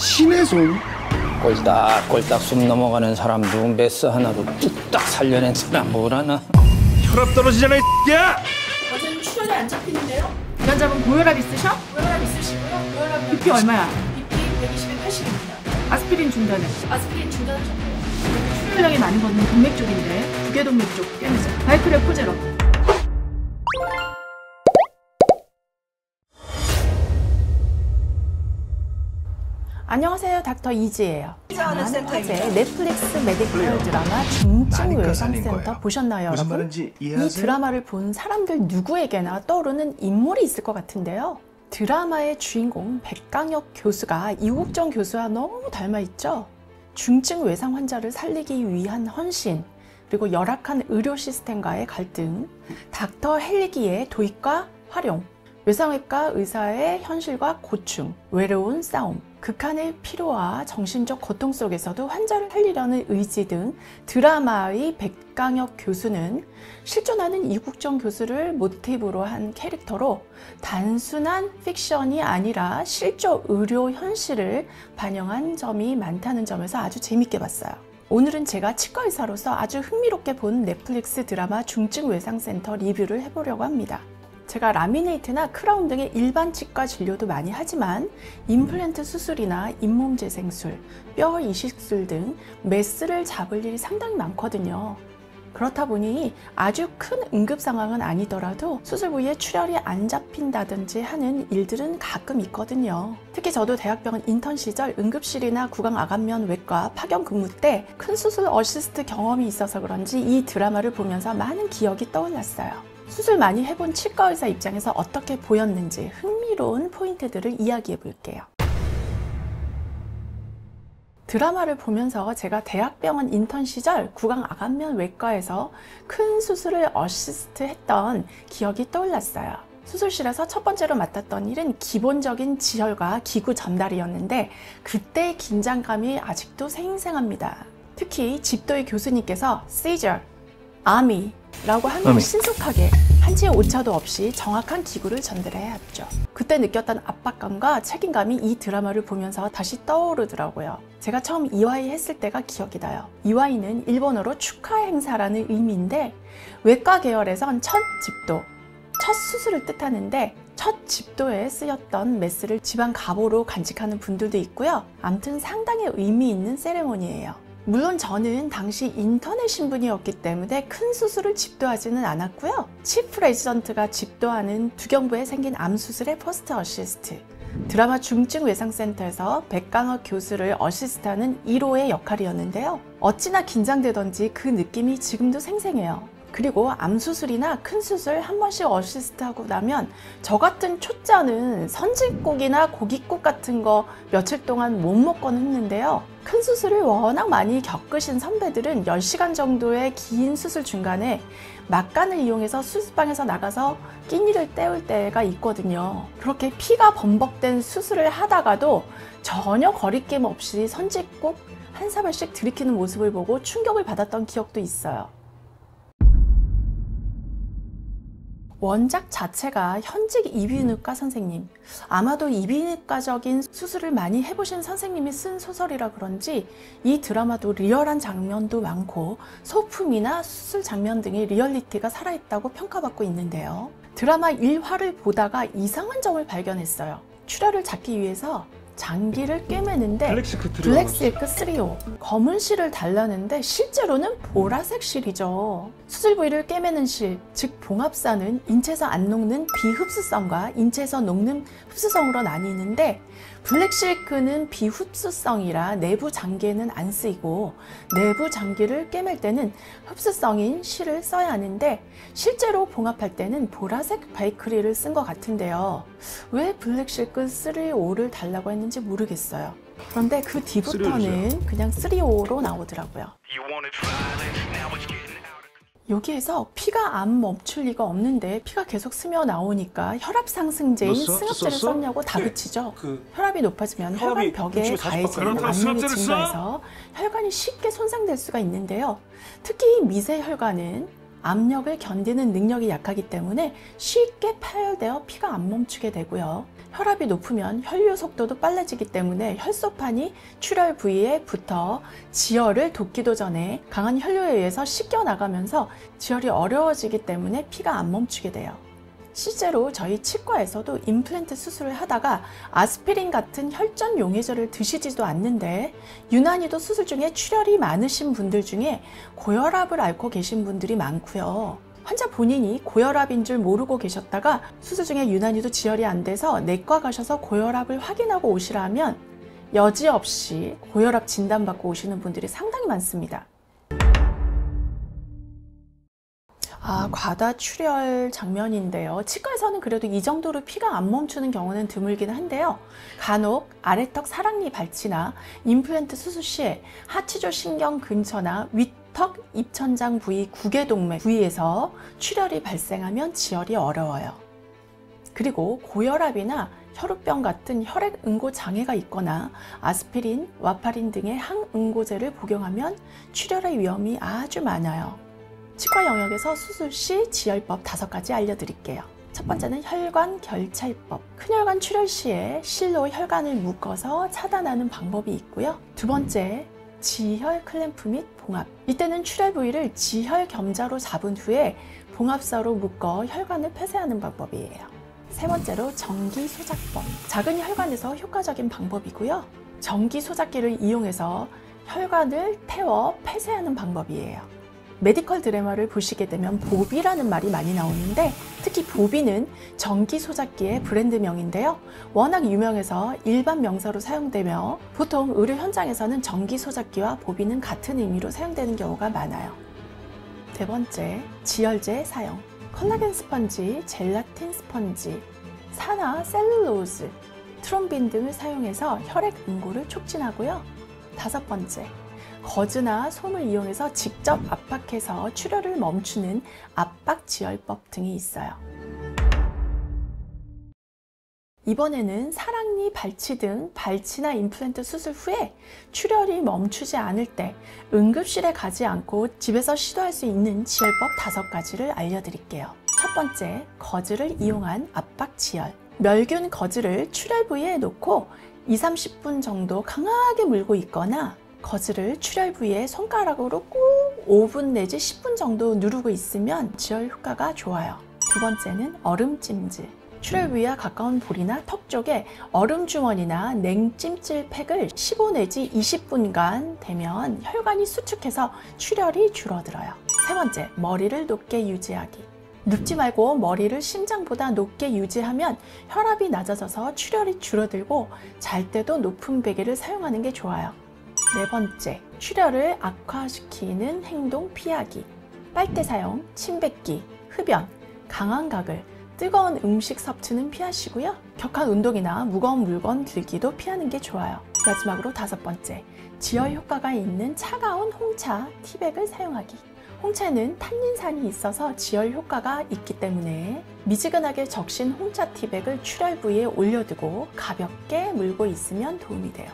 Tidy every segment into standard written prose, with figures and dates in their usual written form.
신의 손? 꼴딱꼴딱 숨 넘어가는 사람도 메스 하나로 뚝딱 살려낸 사람 뭐라나. 혈압 떨어지잖아, 이 X야! 어제는 출혈이 안 잡히는데요? 기관자분 고혈압 있으셔? 고혈압 있으시고요. 고혈압 BP 얼마야? BP 120에 80입니다. 아스피린 중단은? 아스피린 중단하셨고요. 출혈량이 많은 거는 동맥 쪽인데 두개동맥 쪽 빼내자. 바이크랩 포제로. 안녕하세요, 닥터 이지예요. 화제 넷플릭스 메디컬 드라마 중증 외상센터 보셨나요, 무슨 여러분? 말인지 이 이해하세요? 드라마를 본 사람들 누구에게나 떠오르는 인물이 있을 것 같은데요. 드라마의 주인공 백강혁 교수가 이국정 교수와 너무 닮아있죠. 중증 외상 환자를 살리기 위한 헌신, 그리고 열악한 의료 시스템과의 갈등, 닥터 헬기의 도입과 활용, 외상외과 의사의 현실과 고충, 외로운 싸움, 극한의 피로와 정신적 고통 속에서도 환자를 살리려는 의지 등 드라마의 백강혁 교수는 실존하는 이국정 교수를 모티브로 한 캐릭터로 단순한 픽션이 아니라 실존 의료 현실을 반영한 점이 많다는 점에서 아주 재밌게 봤어요. 오늘은 제가 치과 의사로서 아주 흥미롭게 본 넷플릭스 드라마 중증 외상센터 리뷰를 해보려고 합니다. 제가 라미네이트나 크라운 등의 일반 치과 진료도 많이 하지만 임플란트 수술이나 잇몸 재생술, 뼈 이식술 등 메스를 잡을 일이 상당히 많거든요. 그렇다 보니 아주 큰 응급 상황은 아니더라도 수술 부위에 출혈이 안 잡힌다든지 하는 일들은 가끔 있거든요. 특히 저도 대학병원 인턴 시절 응급실이나 구강아간면 외과 파견 근무 때 큰 수술 어시스트 경험이 있어서 그런지 이 드라마를 보면서 많은 기억이 떠올랐어요. 수술 많이 해본 치과 의사 입장에서 어떻게 보였는지 흥미로운 포인트들을 이야기해 볼게요. 드라마를 보면서 제가 대학병원 인턴 시절 구강아간면 외과에서 큰 수술을 어시스트 했던 기억이 떠올랐어요. 수술실에서 첫 번째로 맡았던 일은 기본적인 지혈과 기구 전달이었는데 그때의 긴장감이 아직도 생생합니다. 특히 집도의 교수님께서 seizure, AMI 라고 하면 신속하게 한치의 오차도 없이 정확한 기구를 전달해야 했죠. 그때 느꼈던 압박감과 책임감이 이 드라마를 보면서 다시 떠오르더라고요. 제가 처음 이와이 했을 때가 기억이 나요. 이와이는 일본어로 축하 행사라는 의미인데 외과 계열에선 첫 집도, 첫 수술을 뜻하는데 첫 집도에 쓰였던 메스를 집안 가보로 간직하는 분들도 있고요. 아무튼 상당히 의미 있는 세레모니예요. 물론 저는 당시 인턴의 신분이었기 때문에 큰 수술을 집도하지는 않았고요. 치프 레지던트가 집도하는 두경부에 생긴 암 수술의 퍼스트 어시스트, 드라마 중증 외상센터에서 백강혁 교수를 어시스트하는 1호의 역할이었는데요. 어찌나 긴장되던지 그 느낌이 지금도 생생해요. 그리고 암 수술이나 큰 수술 한 번씩 어시스트하고 나면 저 같은 초짜는 선진국이나 고깃국 같은 거 며칠 동안 못 먹곤 했는데요. 큰 수술을 워낙 많이 겪으신 선배들은 10시간 정도의 긴 수술 중간에 막간을 이용해서 수술방에서 나가서 끼니를 때울 때가 있거든요. 그렇게 피가 범벅된 수술을 하다가도 전혀 거리낌 없이 선짓국 한 사발씩 들이키는 모습을 보고 충격을 받았던 기억도 있어요. 원작 자체가 현직 이비인후과 선생님, 아마도 이비인후과적인 수술을 많이 해보신 선생님이 쓴 소설이라 그런지 이 드라마도 리얼한 장면도 많고 소품이나 수술 장면 등의 리얼리티가 살아있다고 평가받고 있는데요. 드라마 1화를 보다가 이상한 점을 발견했어요. 출혈을 잡기 위해서 장기를 꿰매는데 블랙실크 3호, 검은 실을 달라는데 실제로는 보라색 실이죠. 수술 부위를 꿰매는 실, 즉 봉합사는 인체에서 안 녹는 비흡수성과 인체에서 녹는 흡수성으로 나뉘는데 블랙실크는 비흡수성이라 내부 장기에는 안 쓰이고 내부 장기를 꿰맬 때는 흡수성인 실을 써야 하는데 실제로 봉합할 때는 보라색 바이크릴을 쓴 것 같은데요. 왜 블랙실크 3호를 달라고 했는지 모르겠어요. 그런데 그 뒤부터는 그냥 3호로 나오더라고요. 여기에서 피가 안 멈출 리가 없는데 피가 계속 스며 나오니까 혈압 상승제인 승합제를 썼냐고 다그치죠. 혈압이 높아지면 혈관 벽에 가해지는 압력이 증가해서 혈관이 쉽게 손상될 수가 있는데요. 특히 미세혈관은 압력을 견디는 능력이 약하기 때문에 쉽게 파열되어 피가 안 멈추게 되고요. 혈압이 높으면 혈류 속도도 빨라지기 때문에 혈소판이 출혈 부위에 붙어 지혈을 돕기도 전에 강한 혈류에 의해서 씻겨 나가면서 지혈이 어려워지기 때문에 피가 안 멈추게 돼요. 실제로 저희 치과에서도 임플란트 수술을 하다가 아스피린 같은 혈전 용해제를 드시지도 않는데 유난히도 수술 중에 출혈이 많으신 분들 중에 고혈압을 앓고 계신 분들이 많고요. 환자 본인이 고혈압인 줄 모르고 계셨다가 수술 중에 유난히도 지혈이 안 돼서 내과 가셔서 고혈압을 확인하고 오시라면 여지없이 고혈압 진단받고 오시는 분들이 상당히 많습니다. 과다출혈 장면인데요. 치과에서는 그래도 이 정도로 피가 안 멈추는 경우는 드물긴 한데요. 간혹 아래턱 사랑니 발치나 임플란트 수술 시에 하치조 신경 근처나 윗턱 입천장 부위 구개동맥 부위에서 출혈이 발생하면 지혈이 어려워요. 그리고 고혈압이나 혈우병 같은 혈액 응고 장애가 있거나 아스피린, 와파린 등의 항응고제를 복용하면 출혈의 위험이 아주 많아요. 치과 영역에서 수술 시 지혈법 5가지 알려드릴게요. 첫 번째는 혈관 결찰법. 큰혈관 출혈 시에 실로 혈관을 묶어서 차단하는 방법이 있고요. 두 번째, 지혈 클램프 및 봉합. 이때는 출혈 부위를 지혈 겸자로 잡은 후에 봉합사로 묶어 혈관을 폐쇄하는 방법이에요. 세 번째로 전기 소작법. 작은 혈관에서 효과적인 방법이고요. 전기 소작기를 이용해서 혈관을 태워 폐쇄하는 방법이에요. 메디컬 드라마를 보시게 되면 보비라는 말이 많이 나오는데 특히 보비는 전기 소작기의 브랜드명인데요. 워낙 유명해서 일반 명사로 사용되며 보통 의료 현장에서는 전기 소작기와 보비는 같은 의미로 사용되는 경우가 많아요. 네 번째, 지혈제 사용. 콜라겐 스펀지, 젤라틴 스펀지, 산화 셀룰로즈, 트롬빈 등을 사용해서 혈액 응고를 촉진하고요. 다섯 번째, 거즈나 솜을 이용해서 직접 압박해서 출혈을 멈추는 압박지혈법 등이 있어요. 이번에는 사랑니 발치 등 발치나 임플란트 수술 후에 출혈이 멈추지 않을 때 응급실에 가지 않고 집에서 시도할 수 있는 지혈법 5가지를 알려드릴게요. 첫 번째, 거즈를 이용한 압박지혈. 멸균 거즈를 출혈 부위에 놓고 2-30분 정도 강하게 물고 있거나 거즈를 출혈 부위에 손가락으로 꾹 5분 내지 10분 정도 누르고 있으면 지혈 효과가 좋아요. 두 번째는 얼음 찜질. 출혈 부위와 가까운 볼이나 턱 쪽에 얼음 주머니나 냉찜질 팩을 15 내지 20분간 대면 혈관이 수축해서 출혈이 줄어들어요. 세 번째, 머리를 높게 유지하기. 눕지 말고 머리를 심장보다 높게 유지하면 혈압이 낮아져서 출혈이 줄어들고 잘 때도 높은 베개를 사용하는 게 좋아요. 네 번째, 출혈을 악화시키는 행동 피하기. 빨대 사용, 침 뱉기, 흡연, 강한 가글, 뜨거운 음식 섭취는 피하시고요. 격한 운동이나 무거운 물건 들기도 피하는 게 좋아요. 마지막으로 5번째, 지혈 효과가 있는 차가운 홍차, 티백을 사용하기. 홍차에는 탄닌산이 있어서 지혈 효과가 있기 때문에 미지근하게 적신 홍차 티백을 출혈 부위에 올려두고 가볍게 물고 있으면 도움이 돼요.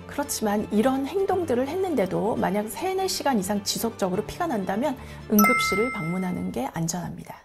그렇지만 이런 행동들을 했는데도 만약 3-4시간 이상 지속적으로 피가 난다면 응급실을 방문하는 게 안전합니다.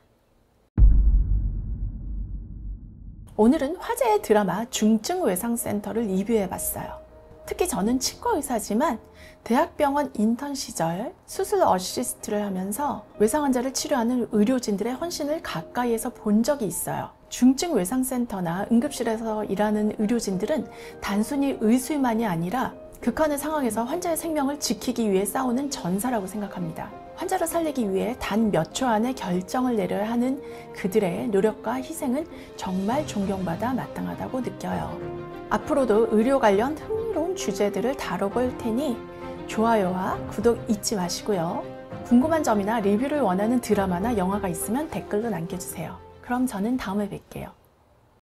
오늘은 화제의 드라마 중증외상센터를 리뷰해봤어요. 특히 저는 치과 의사지만 대학병원 인턴 시절 수술 어시스트를 하면서 외상 환자를 치료하는 의료진들의 헌신을 가까이에서 본 적이 있어요. 중증외상센터나 응급실에서 일하는 의료진들은 단순히 의술만이 아니라 극한의 상황에서 환자의 생명을 지키기 위해 싸우는 전사라고 생각합니다. 환자를 살리기 위해 단 몇 초 안에 결정을 내려야 하는 그들의 노력과 희생은 정말 존경받아 마땅하다고 느껴요. 앞으로도 의료 관련 흥미로운 주제들을 다뤄볼 테니 좋아요와 구독 잊지 마시고요. 궁금한 점이나 리뷰를 원하는 드라마나 영화가 있으면 댓글로 남겨주세요. 그럼 저는 다음에 뵐게요.